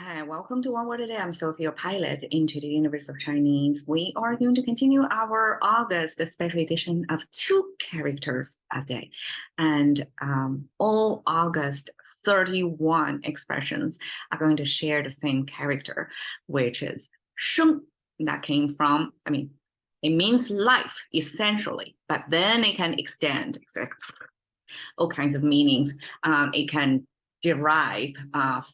Hi, welcome to One Word a Day. I'm Sophie, your pilot into the universe of Chinese. We are going to continue our August special edition of 2 characters a day. And all August 31 expressions are going to share the same character, which is sheng. That came from, it means life, essentially, but then it can extend. It's like all kinds of meanings. It can derive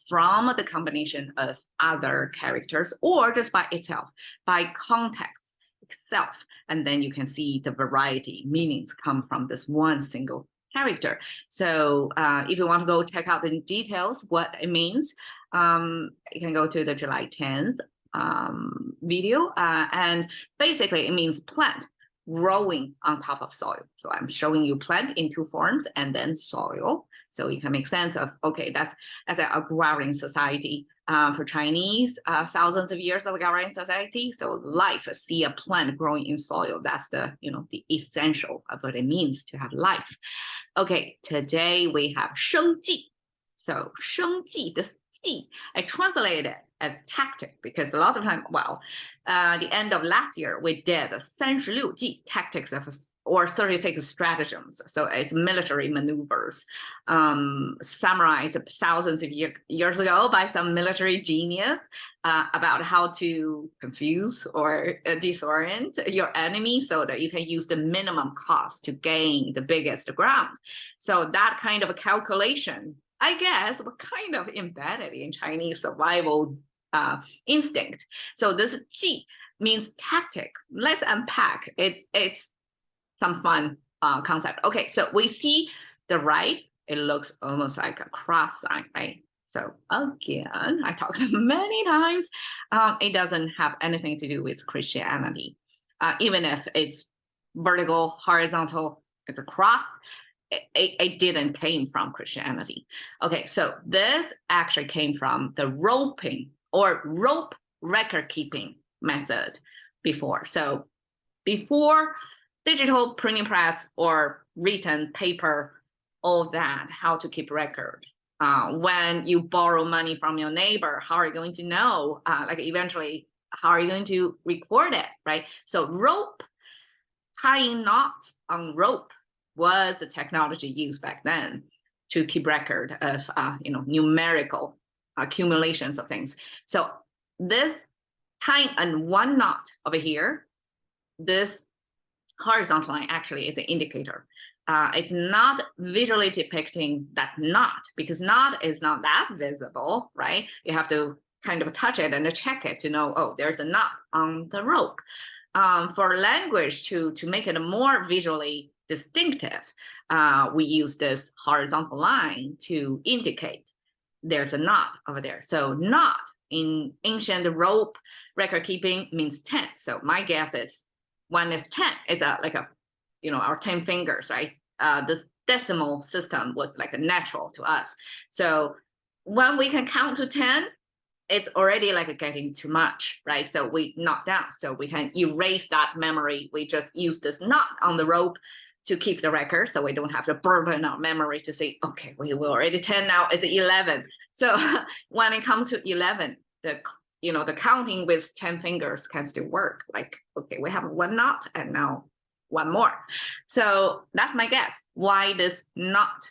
from the combination of other characters or just by itself, by context itself. And then you can see the variety meanings come from this one single character. So if you want to go check out the details, what it means, you can go to the July 10th video. And basically it means plant growing on top of soil. So I'm showing you plant in 2 forms and then soil. So you can make sense of, okay, that's as an agrarian society for Chinese, thousands of years of agrarian society. So life, see a plant growing in soil. That's the essential of what it means to have life. Okay, today we have 生计. So 生计, this 计, I translated it as tactic because a lot of time, the end of last year, we did 36计 tactics of, or 36 stratagems. So it's military maneuvers, summarized thousands of years ago by some military genius about how to confuse or disorient your enemy so that you can use the minimum cost to gain the biggest ground. So that kind of a calculation, I guess, were kind of embedded in Chinese survival instinct. So this 计 means tactic. Let's unpack it. It's some fun concept. Okay, so we see the right, it looks almost like a cross sign, right? So again, I talked many times, it doesn't have anything to do with Christianity. Even if it's vertical, horizontal, it's a cross, it didn't came from Christianity. Okay, so this actually came from the roping or rope record keeping method before. So before digital printing press or written paper, all that, how to keep record. When you borrow money from your neighbor, how are you going to know? Eventually, how are you going to record it, right? So rope, tying knots on rope was the technology used back then to keep record of numerical accumulations of things. So this tying on one knot over here, this horizontal line actually is an indicator. It's not visually depicting that knot because knot is not that visible, right? You have to kind of touch it and check it to know, oh, there's a knot on the rope. For language to make it more visually distinctive, we use this horizontal line to indicate there's a knot over there. So knot in ancient rope record keeping means 10. So my guess is 1 is 10 is our 10 fingers, right? This decimal system was like a natural to us. So when we can count to 10, it's already like getting too much, right? So we knock down, so we can erase that memory. We just use this knot on the rope to keep the record, so we don't have to burden our memory to say, okay, we were already 10, now it's 11. So when it comes to 11, the counting with 10 fingers can still work. Like, okay, we have 1 knot and now 1 more. So that's my guess why this knot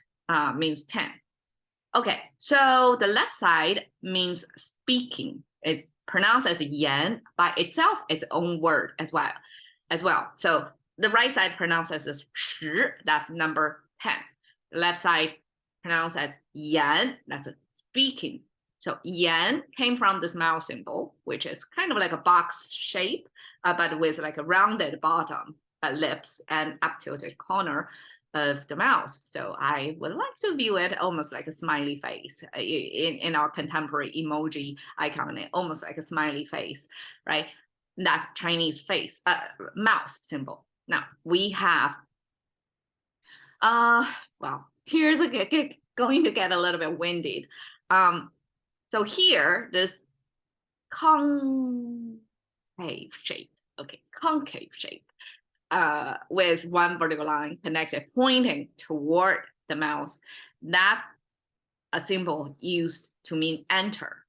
means 10. Okay, so the left side means speaking. It's pronounced as yan. By itself, its own word as well. So the right side pronounced as 10, that's number 10. The left side pronounced as yan, that's speaking. So yan came from this mouth symbol, which is kind of like a box shape, but with like a rounded bottom, lips, and up tilted corner of the mouth. So I would like to view it almost like a smiley face in our contemporary emoji icon, almost like a smiley face, right? That's Chinese face, mouth symbol. Now we have, here's going to get a little bit winded. So here, this concave shape, concave shape, with 1 vertical line connected, pointing toward the mouth. That's a symbol used to mean enter.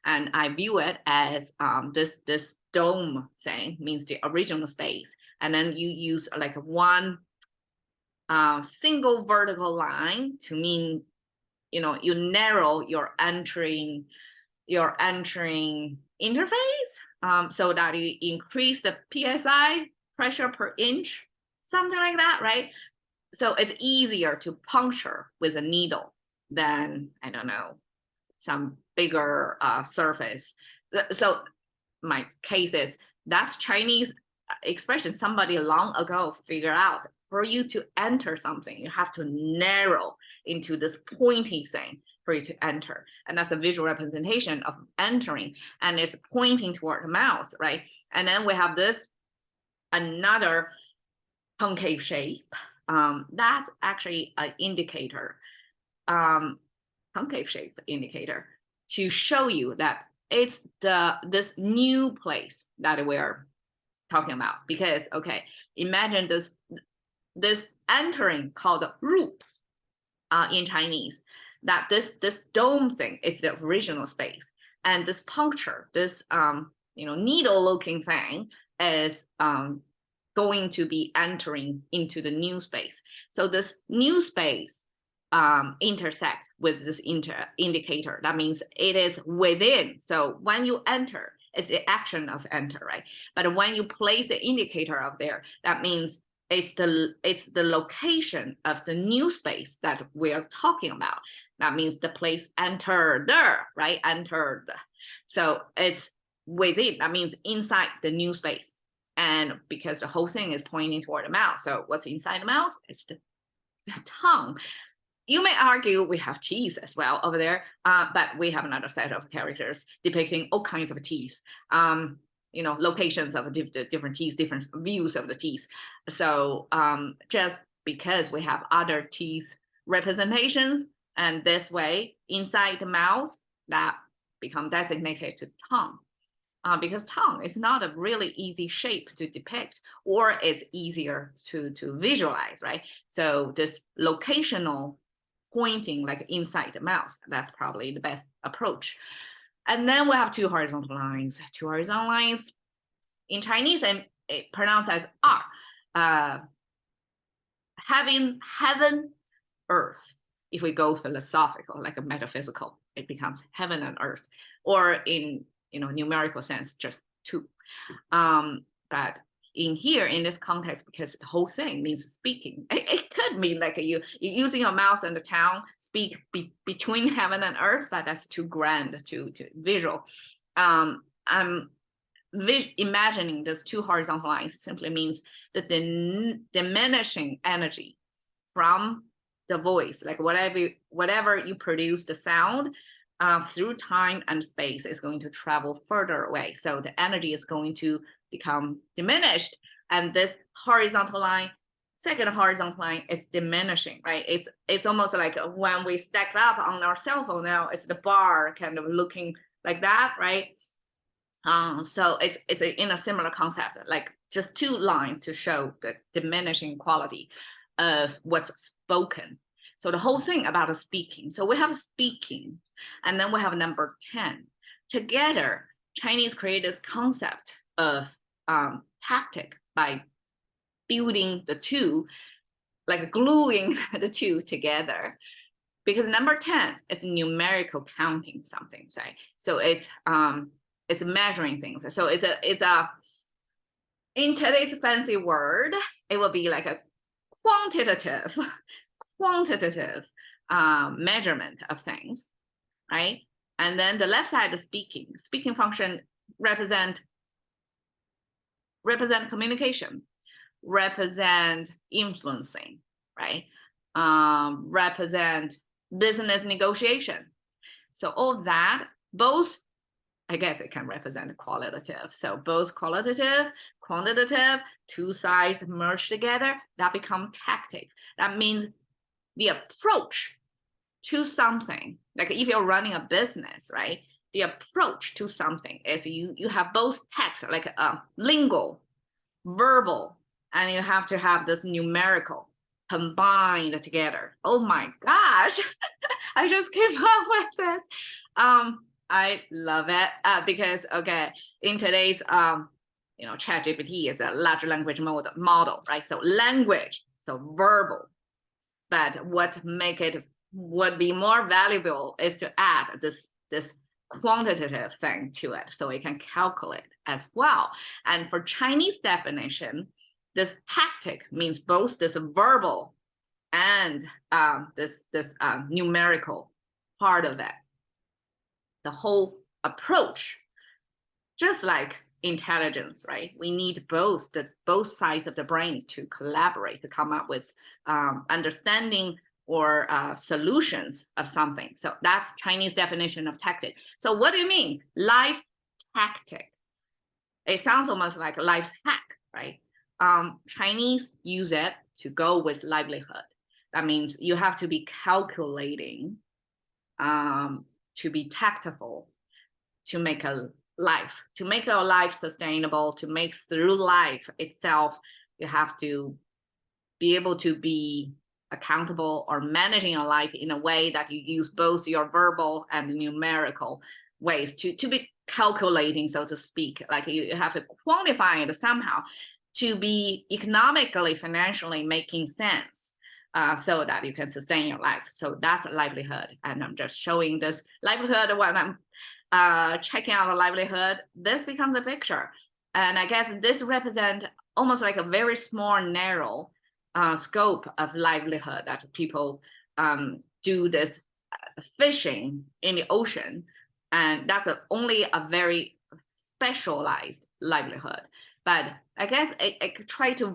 And I view it as this dome thing, means the original space. And then you use like one single vertical line to mean, you narrow your entering interface, so that you increase the PSI, pressure per inch, something like that, right? So it's easier to puncture with a needle than, I don't know, some bigger surface. So my case is, that's Chinese expression. Somebody long ago figured out, for you to enter something, you have to narrow into this pointy thing for you to enter. And that's a visual representation of entering, and it's pointing toward the mouth, right? And then we have this another concave shape. That's actually an indicator, concave shape indicator, to show you that it's this new place that we're talking about. Because, okay, imagine this entering called ru in Chinese, that this dome thing is the original space, and this puncture, this needle looking thing is going to be entering into the new space. So this new space intersect with this indicator. That means it is within. So when you enter, it's the action of enter, right? But when you place the indicator up there, that means it's the location of the new space that we are talking about. That means the place entered there, right? Entered. So it's within. That means inside the new space. And because the whole thing is pointing toward the mouth, so what's inside the mouth? It's the tongue. You may argue we have teeth as well over there, but we have another set of characters depicting all kinds of teeth, locations of different teeth, different views of the teeth. So just because we have other teeth representations, and this way, inside the mouth, that become designated to tongue. Because tongue is not a really easy shape to depict, or it's easier to visualize, right? So this locational pointing, like inside the mouth, that's probably the best approach. And then we have two horizontal lines. Two horizontal lines in Chinese, and it pronounced as R, having heaven, earth. If we go philosophical, like a metaphysical, it becomes heaven and earth, or in numerical sense, just two. But in here, in this context, because the whole thing means speaking, it could mean like you're using your mouth and the tongue, speak between heaven and earth, but that's too grand to visual. I'm imagining those two horizontal lines simply means that the diminishing energy from the voice, like whatever you produce the sound, through time and space is going to travel further away. So the energy is going to become diminished. And this horizontal line, second horizontal line, is diminishing, right? It's almost like when we stack up on our cell phone now, it's the bar kind of looking like that, right? So it's in a similar concept, like just two lines to show the diminishing quality of what's spoken. So the whole thing about speaking. So we have speaking, and then we have number 10. Together, Chinese created this concept of tactic by building the two, like gluing the two together. Because number 10 is numerical counting something, say. So it's measuring things. So it's a in today's fancy word, it will be like a quantitative measurement of things, right? And then the left side is speaking function represent communication, represent influencing, right? Represent business negotiation. So all that, both, I guess it can represent qualitative. So both qualitative, quantitative, two sides merge together, that become tactic. That means the approach to something, like if you're running a business, right? The approach to something is you have both text, like lingual, verbal, and you have to have this numerical combined together. Oh my gosh, I just came up with this. I love it because okay, in today's ChatGPT is a large language model, right? So language, so verbal. But what make it would be more valuable is to add this quantitative thing to it, so it can calculate as well. And for Chinese definition, this tactic means both this verbal and this numerical part of it. The whole approach, just like intelligence, right? We need both sides of the brains to collaborate to come up with understanding or solutions of something. So that's Chinese definition of tactic. So what do you mean? Life tactic. It sounds almost like a life hack, right? Chinese use it to go with livelihood. That means you have to be calculating, to be tactful, to make a life, to make your life sustainable, to make through life itself, you have to be able to be accountable or managing your life in a way that you use both your verbal and numerical ways to be calculating, so to speak. Like you have to quantify it somehow to be economically, financially making sense. So that you can sustain your life. So that's a livelihood. And I'm just showing this livelihood when I'm checking out a livelihood. This becomes a picture. And I guess this represents almost like a very small, narrow scope of livelihood that people do this fishing in the ocean. And that's only a very specialized livelihood. But I guess I could try to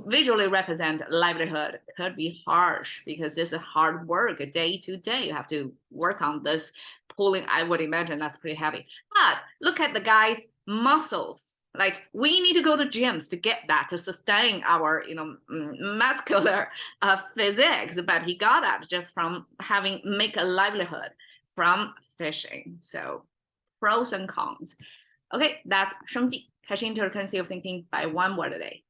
visually represent livelihood. Could be harsh because this is hard work day to day. You have to work on this pulling. I would imagine that's pretty heavy. But look at the guy's muscles. Like we need to go to gyms to get that, to sustain our muscular physics. But he got that just from make a livelihood from fishing. So pros and cons. Okay, that's 升级, catching intercurrency of thinking by one word a day.